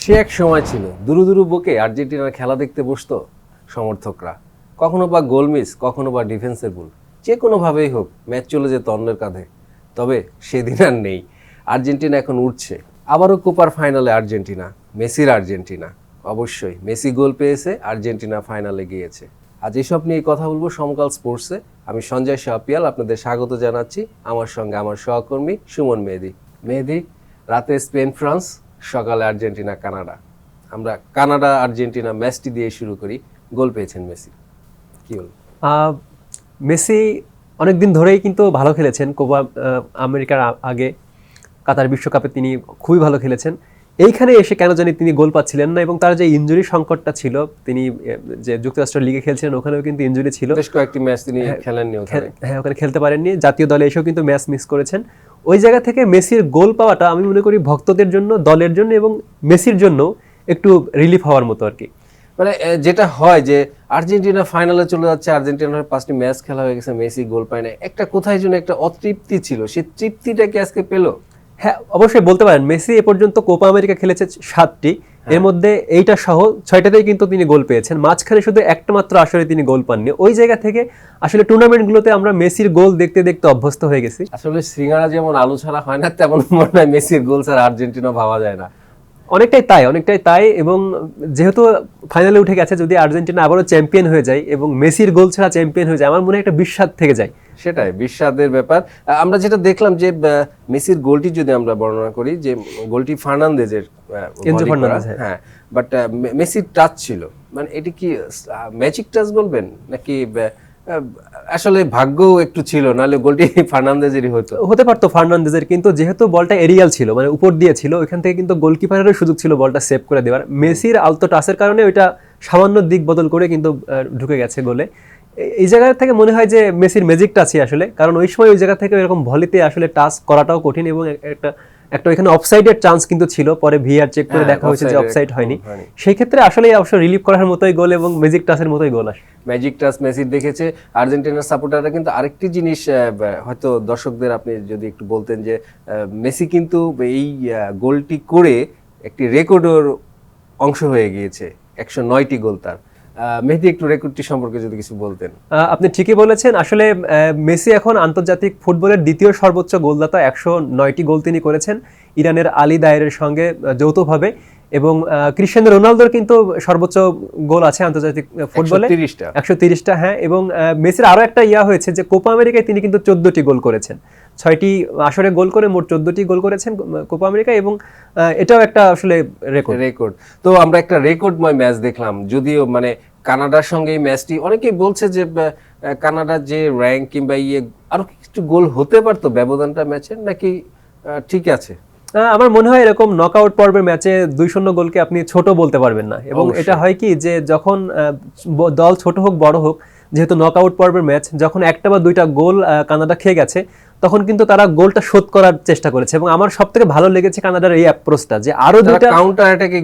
সে এক সময় ছিল দুরু দুরু বুকে আর্জেন্টিনার খেলা দেখতে বসতো সমর্থকরা। কখনো বা গোল মিস, কখনো বা ডিফেন্সের ভুল, যে কোনোভাবেই হোক ম্যাচ চলে যেত অন্যের কাঁধে। তবে সেদিন আর নেই। আর্জেন্টিনা এখন উঠছে, আবারও কোপার ফাইনালে আর্জেন্টিনা, মেসির আর্জেন্টিনা। অবশ্যই মেসি গোল পেয়েছে, আর্জেন্টিনা ফাইনালে গিয়েছে। আজ এসব নিয়ে কথা বলবো সমকাল স্পোর্টসে। আমি সঞ্জয় শাহপিয়াল আপনাদের স্বাগত জানাচ্ছি। আমার সঙ্গে আমার সহকর্মী সুমন মেহেদি। মেহেদি, রাতে স্পেন ফ্রান্স, সকালে আর্জেন্টিনা কানাডা। আমরা কানাডা আর্জেন্টিনা ম্যাচটি দিয়ে শুরু করি। গোল পেয়েছেন মেসি, কি হল? মেসি অনেকদিন ধরেই কিন্তু ভালো খেলেছেন। কোপা আমেরিকার আগে কাতার বিশ্বকাপে তিনি খুবই ভালো খেলেছেন। এইখানে এসে কেন জানি তিনি গোল পাচ্ছিলেন না, এবং তার যে ইনজুরি সংকটটা ছিল, তিনি যে যুক্তরাষ্ট্র লিগে খেলছিলেন ওখানেও কিন্তু ইনজুরি ছিল, বেশ কয়েকটি ম্যাচ তিনি খেলেননি, ওখানে খেলতে পারেননি। জাতীয় দলে এসেও কিন্তু ম্যাচ মিস করেছেন। ওই জায়গা থেকে মেসির গোল পাওয়াটা আমি মনে করি ভক্তদের জন্য, দলের জন্য এবং মেসির জন্য একটু রিলিফ হওয়ার মতো আর কি। মানে যেটা হয় যে আর্জেন্টিনা ফাইনালে চলে যাচ্ছে, আর্জেন্টিনার 5টি ম্যাচ খেলা হয়ে গেছে, মেসি গোল পায় না, একটা কোথায় যেন একটা অতৃপ্তি ছিল, সেই তৃপ্তিটা কি আজকে পেলো? হ্যাঁ, অবশ্যই বলতে পারেন। মেসি এ পর্যন্ত কোপা আমেরিকা খেলেছে 7টি, এর মধ্যে এইটা সহ 6টাতেই কিন্তু তিনি গোল পেয়েছেন। মাঝখানে শুধু একটা মাত্র আসরে তিনি গোল পাননি। ওই জায়গা থেকে আসলে টুর্নামেন্টগুলোতে আমরা মেসির গোল দেখতে দেখতে অভ্যস্ত হয়ে গেছি। আসলে সিঙ্গারা যেমন আলু ছাড়া হয় না, তেমন মনে হয় মেসির গোল ছাড়া আর্জেন্টিনা ভাবা যায় না। অনেকটাই তাই। এবং যেহেতু ফাইনালে উঠে গেছে, যদি আর্জেন্টিনা আবারও চ্যাম্পিয়ন হয়ে যায় এবং মেসির গোল ছাড়া চ্যাম্পিয়ন হয়ে যায়, আমার মনে হয় একটা বিস্বাদ থেকে যায়। সেটাই বিস্বাদের ব্যাপার। আমরা যেটা দেখলাম যে মেসির গোলটি যদি আমরা বর্ণনা করি, যে গোলটি ফার্নান্দেজের, হ্যাঁ, বাট মেসির টাচ ছিল, মানে এটি কি ম্যাজিক টাচ বলবেন নাকি আসলে ভাগ্য একটু ছিল, নাহলে গোলটি ফার্নান্দেজেরই হতে পারতো ফার্নান্দেজের, কিন্তু যেহেতু বলটা এরিয়াল ছিল, মানে উপর দিয়ে ছিল, ওইখান থেকে কিন্তু গোলকিপারেরও সুযোগ ছিল বলটা সেভ করে দেওয়ার। মেসির আলতো টাচের কারণে ওইটা সামান্য দিক বদল করে কিন্তু ঢুকে গেছে গোলে। এই জায়গা থেকে মনে হয় যে মেসির ম্যাজিক টাচই আসলে, কারণ ওই সময় ওই জায়গা থেকে এরকম ভলিতে আসলে টাচ করাটাও কঠিন, এবং একটা এখানে অফসাইডের চান্স কিন্তু ছিল। পরে ভিআর চেক করে দেখা হয়েছে যে অফসাইড হয়নি। সেই ক্ষেত্রে আসলে অবশ্য রিলিভ করার মতোই গোল এবং ম্যাজিক টাচের মতোই গোল আসে। ম্যাজিক টাচ মেসির দেখেছে আর্জেন্টিনার সাপোর্টাররা। কিন্তু আরেকটি জিনিস হয়তো দর্শকদের আপনি যদি একটু বলতেন, যে মেসি কিন্তু এই গোলটি করে একটি রেকর্ডের অংশ হয়ে গিয়েছে, 109টি গোল তার। মেহেদি, একটু রেকর্ডটি সম্পর্কে যদি কিছু বলতেন। আপনি ঠিকই বলেছেন। আসলে মেসি এখন আন্তর্জাতিক ফুটবলের দ্বিতীয় সর্বোচ্চ গোলদাতা। 109টি গোল তিনি করেছেন ইরানের আলী দায়েরের সঙ্গে যৌথভাবে, এবং ক্রিস্টিয়ানো রোনালদোর কিন্তু সর্বোচ্চ গোল আছে আন্তর্জাতিক ফুটবলে, 130টা। হ্যাঁ, এবং মেসির আরো একটা হয়েছে যে কোপা আমেরিকায় তিনি কিন্তু 14টি গোল করেছেন। 6টি আসরে গোল করে মোট 14টি গোল করেছেন কোপা আমেরিকা, এবং এটাও একটা আসলে রেকর্ড। তো আমরা একটা রেকর্ডময় ম্যাচ দেখলাম, যদিও মানে কানাডার সঙ্গে এই ম্যাচটি, অনেকেই বলছে যে কানাডার যে র্যাঙ্ক কিংবা আরো কিছু গোল হতে পারতো ব্যবধানটা ম্যাচের, নাকি ঠিক আছে? আমার মনে হয় এরকম নকআউট পর্বের ম্যাচে 2-0 গোলকে আপনি ছোট বলতে পারবেন না। এবং এটা হয় কি, যে যখন দল ছোট হোক বড় হোক, যেহেতু নকআউট পর্বের ম্যাচ, যখন একটা বা দুইটা গোল কানাডা খেয়ে গেছে, তখন কিন্তু তারা গোলটা শোধ করার চেষ্টা করেছে। এবং আমার সবথেকে ভালো লেগেছে কানাডার এই অ্যাপ্রোচটা, যে আরো দুইটা কাউন্টার অ্যাটাকে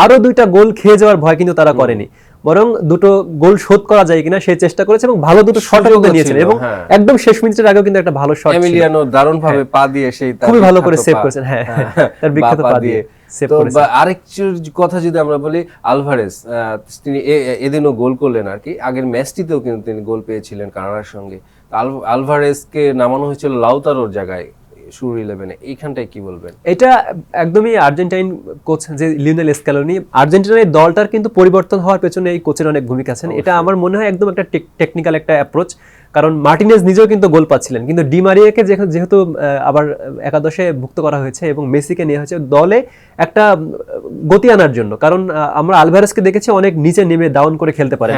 আরো দুইটা গোল খেয়ে যাওয়ার ভয় কিন্তু তারা করেনি, বরং দুটো গোল শোধ করা যায় কিনা সেই চেষ্টা করেছে, এবং ভালো দুটো শট নিয়েছেন। এবং একদম শেষ মিনিটের আগেও কিন্তু একটা ভালো শট, এমিলিয়ানো দারুণ ভাবে পা দিয়ে সেই খুবই ভালো করে সেভ করেছেন। হ্যাঁ, তার বিখ্যাত পা দিয়ে সেভ করেছেন। আরেকটু কথা যদি আমরা বলি, আলভারেজ তিনি এদিনও গোল করলেন আর কি। আগের ম্যাচটিতেও কিন্তু তিনি গোল পেয়েছিলেন কানাডার সঙ্গে। আলভারেজকে নামানো হয়েছিল লাউতারোর জায়গায় শুরু 11-এ, এইখানটায় কি বলবেন? এটা একদমই আর্জেন্টাইন কোচ যে লিওনেল স্ক্যালোনি, আর্জেন্টিনার এই দলটার কিন্তু পরিবর্তন হওয়ার পেছনে এই কোচের অনেক ভূমিকা আছে। এটা আমার মনে হয় একদম একটা টেকনিক্যাল একটা অ্যাপ্রোচ, কারণ মার্টিনেজ নিজেও কিন্তু গোল পাচ্ছিলেন, কিন্তু ডি মারিয়াকে যেহেতু আবার একাদশে ভুক্ত করা হয়েছে এবং মেসিকে নেওয়া হয়েছে দলে একটা গতি আনার জন্য, কারণ আমরা আলভারেজকে দেখেছি অনেক নিচে নেমে ডাউন করে খেলতে পারে,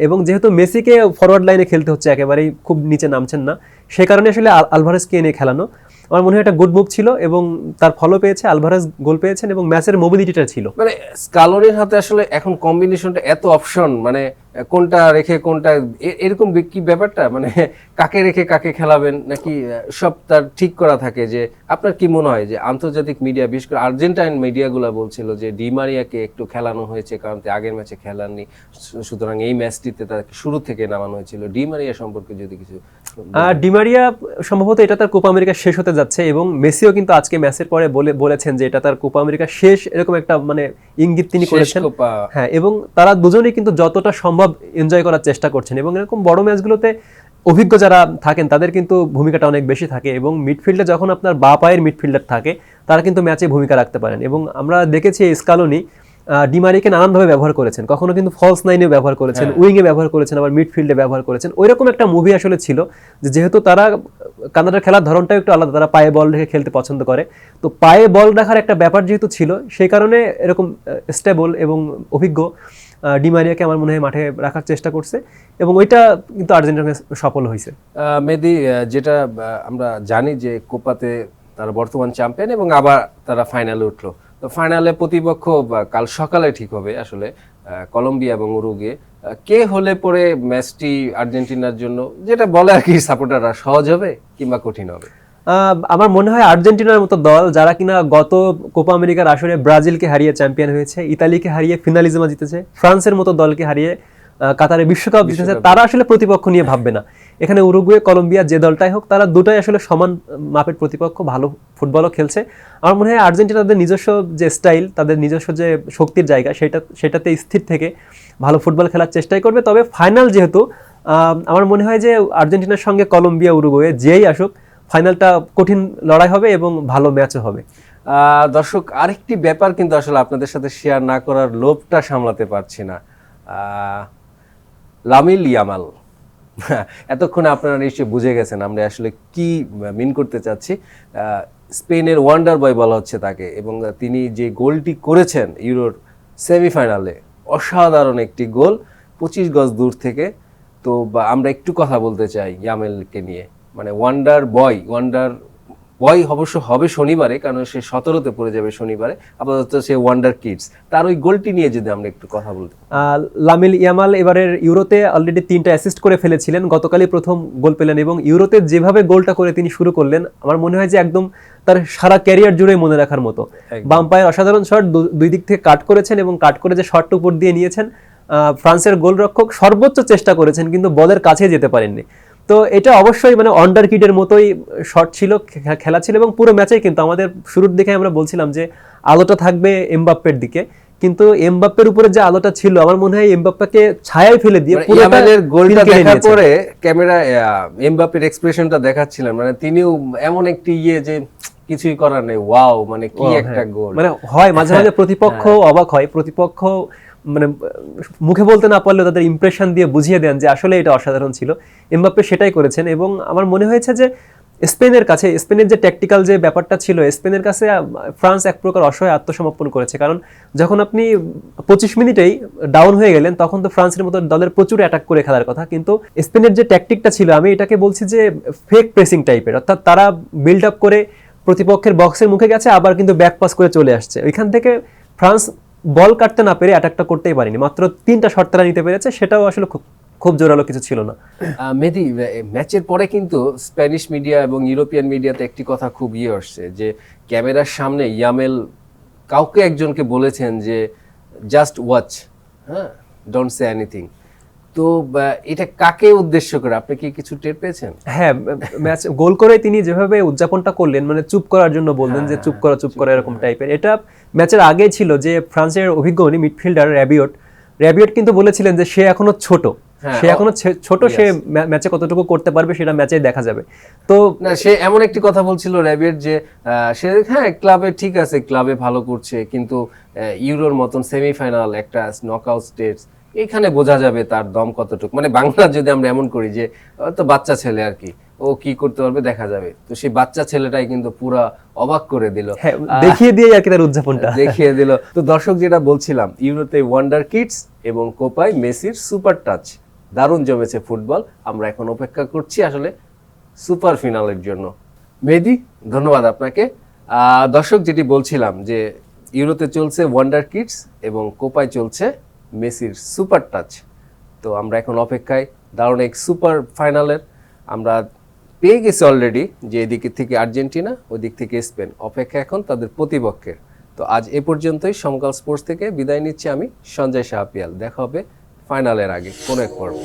এবং যেহেতু মেসিকে ফরওয়ার্ড লাইনে খেলতে হচ্ছে, একেবারেই খুব নিচে নামছেন না, সেই কারণে আসলে আলভারেজকে এনে খেলানো আমার মনে হয় একটা গুড মুভ ছিল, এবং তার ফলও পেয়েছে। আলভারেজ গোল পেয়েছেন এবং ম্যাচের মোবিলিটিটা ছিল, মানে স্কালোনির হাতে আসলে এখন কম্বিনেশনটা এত অপশন, মানে কোনটা রেখে কোনটা এরকম কি ব্যাপারটা, মানে কাকে রেখে কাকে খেলাবেন নাকি সব তার ঠিক করা থাকে? যে আপনার কি মনে হয় যে আন্তর্জাতিক মিডিয়া, বিশেষ করে আর্জেন্টাইন মিডিয়াগুলো বলছিল যে ডি মারিয়াকে একটু খেলানো হয়েছে কারণ তিনি আগের ম্যাচে খেলাননি, সুতরাং এই ম্যাচটিতে তাকে শুরু থেকে নামানো হয়েছিল। ডি মারিয়া সম্পর্কে যদি কিছু ডিমারিয়া সম্ভবত এটা তার কোপা আমেরিকা শেষ হতে যাচ্ছে, এবং মেসিও কিন্তু আজকে ম্যাচের পরে বলেছেন যে এটা তার কোপা আমেরিকা শেষ, এরকম একটা মানে ইঙ্গিত তিনি করেছেন। হ্যাঁ, এবং তারা দুজনেই কিন্তু যতটা সম্ভব এনজয় করার চেষ্টা করছেন, এবং এরকম বড় ম্যাচগুলোতে অভিজ্ঞ যারা থাকেন তাদের কিন্তু ভূমিকাটা অনেক বেশি থাকে, এবং মিডফিল্ডে যখন আপনার বা পায়ের মিডফিল্ডার থাকে তারা কিন্তু ম্যাচে ভূমিকা রাখতে পারেন। এবং আমরা দেখেছি স্কালোনি ডিমারিকে নানানভাবে ব্যবহার করেছেন, কখনো কিন্তু ফলস নাইনে ব্যবহার করেছেন, উইংয়ে ব্যবহার করেছেন, আবার মিডফিল্ডে ব্যবহার করেছেন। ওইরকম একটা মুভি আসলে ছিল, যেহেতু তারা কানাডার খেলার ধরনটাও একটু আলাদা, তারা পায়ে বল রেখে খেলতে পছন্দ করে, তো পায়ে বল রাখার একটা ব্যাপার যেহেতু ছিল, সেই কারণে এরকম স্টেবল এবং অভিজ্ঞ ডিমারিয়াকে আমার মনে হয় মাঠে রাখার চেষ্টা করছে, এবং ওইটা কিন্তু আর্জেন্টিনা সফল হয়েছে। মেহেদী, যেটা আমরা জানি যে কোপাতে তারা বর্তমান চ্যাম্পিয়ন এবং আবার তারা ফাইনালে উঠলো, তো ফাইনালে প্রতিপক্ষ কাল সকালে ঠিক হবে আসলে কলম্বিয়া এবং উরুগুয়ে। কে হলে পরে ম্যাচটি আর্জেন্টিনার জন্য, যেটা বলে আর কি সাপোর্টাররা, সহজ হবে কিংবা কঠিন হবে? আমার মনে হয় আর্জেন্টিনার মতো দল, যারা কিনা গত কোপা আমেরিকার আসরে ব্রাজিলকে হারিয়ে চ্যাম্পিয়ন হয়েছে, ইতালিকে হারিয়ে ফিনালিজমা জিতেছে, ফ্রান্সের মতো দলকে হারিয়ে কাতারে বিশ্বকাপ জিতেছে, তারা আসলে প্রতিপক্ষ নিয়ে ভাববে না। এখানে উরুগুয়ে কলম্বিয়া যে দলটাই হোক, তারা দুটাই আসলে সমান মাপের প্রতিপক্ষ, ভালো ফুটবলও খেলছে। আমার মনে হয় আর্জেন্টিনা তাদের নিজস্ব যে স্টাইল, তাদের নিজস্ব যে শক্তির জায়গা, সেটাতে স্থির থেকে ভালো ফুটবল খেলার চেষ্টাই করবে। তবে ফাইনাল যেহেতু, আমার মনে হয় যে আর্জেন্টিনার সঙ্গে কলম্বিয়া উরুগুয়ে যেই আসুক, ফাইনালটা কঠিন লড়াই হবে এবং ভালো ম্যাচও হবে। দর্শক, আরেকটি ব্যাপার কিন্তু আসলে আপনাদের সাথে শেয়ার না করার লোভটা সামলাতে পারছি না। লামিল ইয়ামাল, এতক্ষণে আপনারা নিশ্চয়ই বুঝে গেছেন আমরা আসলে কি মিন করতে চাচ্ছি। স্পেনের ওয়ান্ডার বয় বলা হচ্ছে তাকে, এবং তিনি যে গোলটি করেছেন ইউরোর সেমিফাইনালে, অসাধারণ একটি গোল 25 গজ দূর থেকে। তো আমরা একটু কথা বলতে চাই ইয়ামেলকে নিয়ে, মানে ওয়ান্ডার বয় অবশ্য হবে শনিবারে, কারণ সে 17তে পড়ে যাবে শনিবারে, আপাতত সে ওয়ান্ডার কিডস। তার ওই গোলটি নিয়ে যদি আমরা একটু কথা বলতে। লামিল ইয়ামাল এবারের ইউরোতে অলরেডি 3টা অ্যাসিস্ট করে ফেলেছিলেন, গতকালই প্রথম গোল পেলেন, এবং ইউরোতে যেভাবে গোলটা করে তিনি শুরু করলেন, আমার মনে হয় যে একদম তার সারা ক্যারিয়ার জুড়ে মনে রাখার মতো। বাম পায়ের অসাধারণ শট, দুই দিক থেকে কাট করেছেন, এবং কাট করে যে শটটা উপর দিয়ে নিয়েছেন, ফ্রান্সের গোলরক্ষক সর্বোচ্চ চেষ্টা করেছেন কিন্তু বলের কাছে যেতে পারেননি। তো এটা অবশ্যই মানে অন্ডার কিডের মতোই শট ছিল, খেলা ছিল, এবং পুরো ম্যাচেই কিন্তু আমাদের শুরুর দিকে আমরা বলছিলাম যে আলোটা থাকবে এমবাপ্পের দিকে, কিন্তু এমবাপ্পের উপরে যে আলোটা ছিল, আমার মনে হয় এমবাপ্পেকে ছায়ায় ফেলে দিয়ে পুরোটা গোলটা দেখার পরে ক্যামেরা এমবাপ্পের এক্সপ্রেশনটা দেখাচ্ছিলেন, মানে তিনিও এমন একটি যে কিছুই করার নেই, ওয়াও, মানে কি একটা গোল। মানে হয় মাঝে মাঝে প্রতিপক্ষ অবাক হয়, প্রতিপক্ষ মানে মুখে বলতে না পারলেও তাদের ইমপ্রেশন দিয়ে বুঝিয়ে দেন যে আসলে এটা অসাধারণ ছিল। এমবাপ্পে সেটাই করেছেন, এবং আমার মনে হয়েছে যে স্পেনের যে ট্যাকটিক্যাল যে ব্যাপারটা ছিল, স্পেনের কাছে ফ্রান্স এক প্রকার অসহায় আত্মসমর্পণ করেছে। কারণ যখন আপনি 25 মিনিটেই ডাউন হয়ে গেলেন, তখন তো ফ্রান্সের মতো দলের প্রচুর অ্যাটাক করে খেলার কথা, কিন্তু স্পেনের যে ট্যাকটিকটা ছিল, আমি এটাকে বলছি যে ফেক প্রেসিং টাইপের, অর্থাৎ তারা বিল্ড আপ করে প্রতিপক্ষের বক্সের মুখে গেছে, আবার কিন্তু ব্যাক পাস করে চলে আসছে। ওইখান থেকে ফ্রান্স বল কাটতে না পেরে অ্যাটাকটা করতেই পারেনি, মাত্র 3টা শট তারা নিতে পেরেছে, সেটাও আসলে খুব জোরালো কিছু ছিল না। মেহেদী, ম্যাচের পরে কিন্তু স্প্যানিশ মিডিয়া এবং ইউরোপিয়ান মিডিয়াতে একটি কথা খুব আসছে যে ক্যামেরার সামনে ইয়ামেল কাউকে একজনকে বলেছেন যে জাস্ট ওয়াচ, হ্যাঁ, ডোন্ট সে এনিথিং। তো এটা কাকে উদ্দেশ্য করে, আপনি কি কিছু টের পেয়েছেন? হ্যাঁ, ম্যাচ গোল করে তিনি যেভাবে উদযাপনটা করলেন, মানে চুপ করার জন্য বললেন যে চুপ করা এরকম টাইপের। এটা ম্যাচের আগে ছিল যে ফ্রান্সের অভিজ্ঞ মিডফিল্ডার র্যাবিয়ট কিন্তু বলেছিলেন যে সে এখনো ছোট, সে ম্যাচে কতটুকু করতে পারবে সেটা ম্যাচে দেখা যাবে। তো না, সে এমন একটি কথা বলছিল র্যাবিয়ট যে সে ক্লাবে ঠিক আছে, ক্লাবে ভালো করছে, কিন্তু ইউরোর মতন সেমিফাইনাল, একটা নকআউট স্টেজ, এখানে বোঝা যাবে তার দম কতটুকু। মানে বাংলা যদি আমরা এমন করি যে তো বাচ্চা ছেলে আর কি, ও কি করতে পারবে দেখা যাবে। তো সেই বাচ্চা ছেলেটাই কিন্তু পুরা অবাক করে দিল, দেখিয়ে দিয়ে আর কি তার উদযাপনটা দেখিয়ে দিল। তো দর্শক, যেটা বলছিলাম, ইউরোতে ওয়ান্ডার কিডস এবং কোপায় মেসির সুপার টাচ, দারুণ জমেছে ফুটবল। আমরা এখন অপেক্ষা করছি আসলে সুপার ফিনালের জন্য। মেহেদী, ধন্যবাদ আপনাকে। দর্শক, যেটি বলছিলাম যে ইউরোতে চলছে ওয়ান্ডার কিডস এবং কোপায় চলছে মেসির সুপার টাচ। তো আমরা এখন অপেক্ষায় দারুণ এক সুপার ফাইনালের। আমরা পেয়ে গেছি অলরেডি যে এদিকে থেকে আর্জেন্টিনা, ওই দিক থেকে স্পেন। অপেক্ষা এখন তাদের প্রতিপক্ষের। তো আজ এ পর্যন্তই। সমকাল স্পোর্টস থেকে বিদায় নিচ্ছি আমি, সঞ্জয় শাহপিয়াল। দেখা হবে ফাইনালের আগে কোনো এক পর্ব।